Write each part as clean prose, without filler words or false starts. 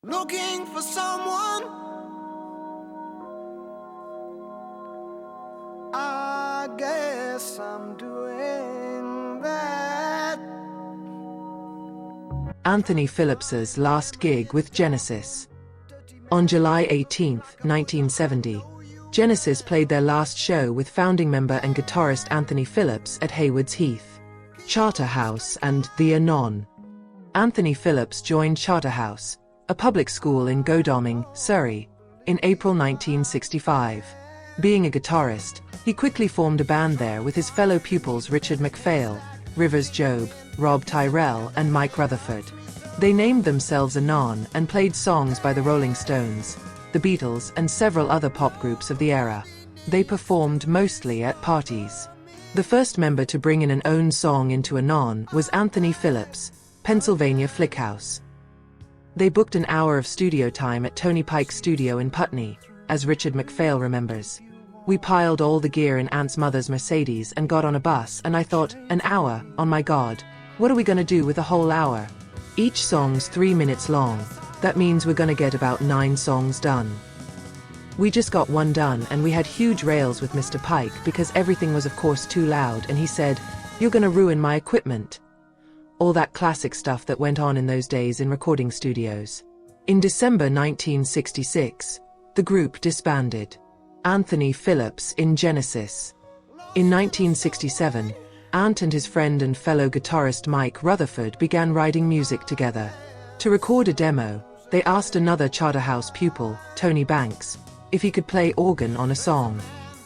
looking for someone. I guess I'm doing that. Anthony Phillips's last gig with Genesis. On July 18, 1970, Genesis played their last show with founding member and guitarist Anthony Phillips at Haywards Heath, Charterhouse and The Anon. Anthony Phillips joined Charterhouse, a public school in Godalming, Surrey, in April 1965. Being a guitarist, he quickly formed a band there with his fellow pupils Richard MacPhail, Rivers Job, Rob Tyrrell and Mike Rutherford. They named themselves Anon and played songs by the Rolling Stones, the Beatles and several other pop groups of the era. They performed mostly at parties. The first member to bring in an own song into Anon was Anthony Phillips, Pennsylvania Flickhouse. They booked an hour of studio time at Tony Pike's studio in Putney, as Richard MacPhail remembers. We piled all the gear in Ant's mother's Mercedes and got on a bus, and I thought, an hour, oh my God, what are we gonna do with a whole hour? Each song's 3 minutes long. That means we're gonna get about 9 songs done. We just got one done and we had huge rails with Mr. Pike because everything was of course too loud, and he said, "You're gonna ruin my equipment." All that classic stuff that went on in those days in recording studios. In December 1966, the group disbanded. Anthony Phillips in Genesis. In 1967, Ant and his friend and fellow guitarist Mike Rutherford began writing music together. To record a demo, they asked another Charterhouse pupil, Tony Banks, if he could play organ on a song.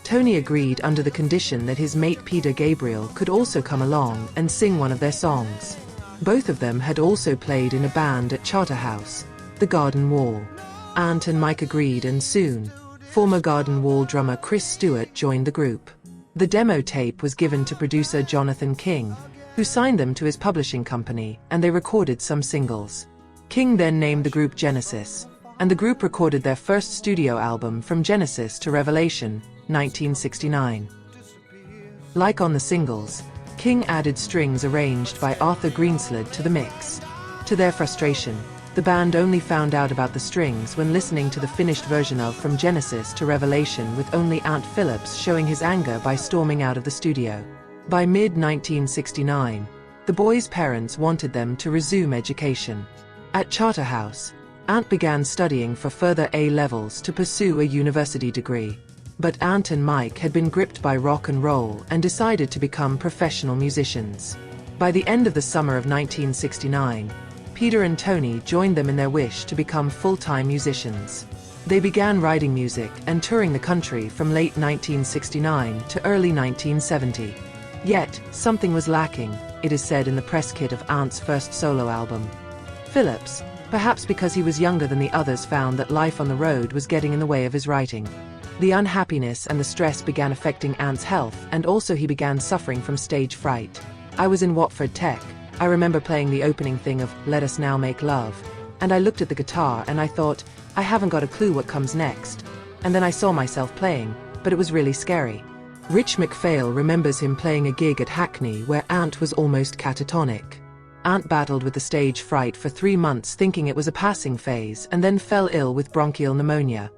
Tony agreed under the condition that his mate Peter Gabriel could also come along and sing one of their songs. Both of them had also played in a band at Charterhouse, the Garden Wall. Ant and Mike agreed, and soon, former Garden Wall drummer Chris Stewart joined the group. The demo tape was given to producer Jonathan King, who signed them to his publishing company, and they recorded some singles. King then named the group Genesis, and the group recorded their first studio album From Genesis to Revelation, 1969. Like on the singles, King added strings arranged by Arthur Greenslade to the mix. To their frustration, the band only found out about the strings when listening to the finished version of From Genesis to Revelation, with only Ant Phillips showing his anger by storming out of the studio. By mid-1969, the boys' parents wanted them to resume education. At Charterhouse, Ant began studying for further A-levels to pursue a university degree. But Ant and Mike had been gripped by rock and roll and decided to become professional musicians. By the end of the summer of 1969, Peter and Tony joined them in their wish to become full-time musicians. They began writing music and touring the country from late 1969 to early 1970. Yet, something was lacking, it is said in the press kit of Ant's first solo album. Phillips, perhaps because he was younger than the others, found that life on the road was getting in the way of his writing. The unhappiness and the stress began affecting Ant's health, and also he began suffering from stage fright. I was in Watford Tech. I remember playing the opening thing of Let Us Now Make Love, and I looked at the guitar and I thought, I haven't got a clue what comes next. And then I saw myself playing, but it was really scary. Rich MacPhail remembers him playing a gig at Hackney where Ant was almost catatonic. Ant battled with the stage fright for 3 months thinking it was a passing phase, and then fell ill with bronchial pneumonia.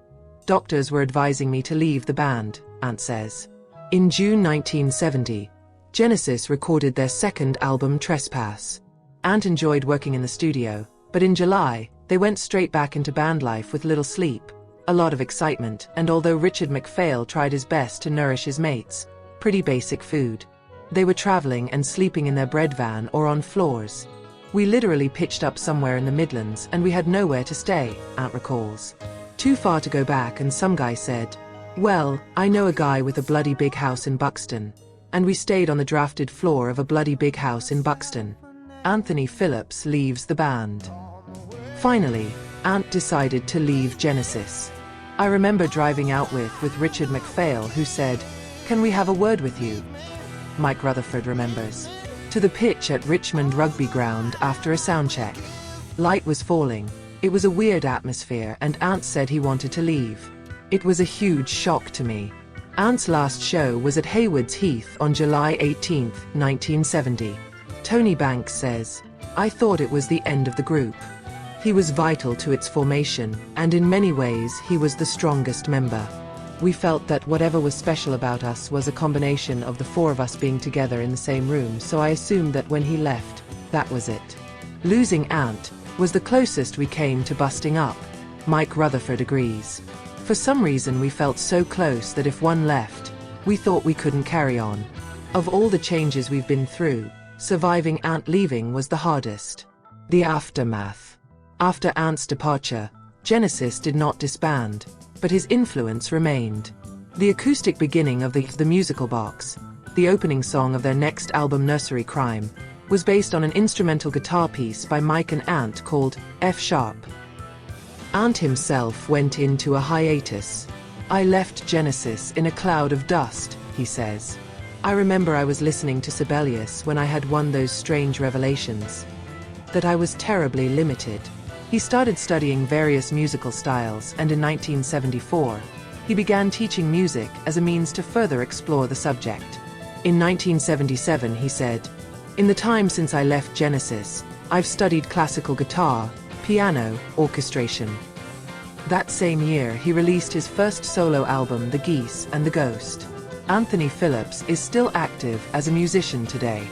Doctors were advising me to leave the band, Ant says. In June 1970, Genesis recorded their second album Trespass. Ant enjoyed working in the studio, but in July, they went straight back into band life with little sleep, a lot of excitement, and although Richard MacPhail tried his best to nourish his mates, pretty basic food. They were traveling and sleeping in their bread van or on floors. We literally pitched up somewhere in the Midlands and we had nowhere to stay, Ant recalls. Too far to go back, and some guy said, "Well, I know a guy with a bloody big house in Buxton." And we stayed on the drafted floor of a bloody big house in Buxton. Anthony Phillips leaves the band. Finally, Ant decided to leave Genesis. I remember driving out with Richard MacPhail, who said, "Can we have a word with you?" Mike Rutherford remembers. To the pitch at Richmond Rugby Ground after a soundcheck. Light was falling. It was a weird atmosphere, and Ant said he wanted to leave. It was a huge shock to me. Ant's last show was at Haywards Heath on July 18, 1970. Tony Banks says, "I thought it was the end of the group. He was vital to its formation, and in many ways he was the strongest member. We felt that whatever was special about us was a combination of the four of us being together in the same room, so I assumed that when he left, that was it. Losing Ant was the closest we came to busting up. Mike Rutherford agrees. For some reason we felt so close that if one left, we thought we couldn't carry on. Of all the changes we've been through, surviving Ant leaving was the hardest. The aftermath. After Ant's departure, Genesis did not disband, but his influence remained. The acoustic beginning of the musical box, the opening song of their next album Nursery Crime, was based on an instrumental guitar piece by Mike and Ant called F-sharp. Ant himself went into a hiatus. "I left Genesis in a cloud of dust," he says. "I remember I was listening to Sibelius when I had one those strange revelations. That I was terribly limited." He started studying various musical styles, and in 1974, he began teaching music as a means to further explore the subject. In 1977, he said, "In the time since I left Genesis, I've studied classical guitar, piano, orchestration." That same year, he released his first solo album, The Geese and the Ghost. Anthony Phillips is still active as a musician today.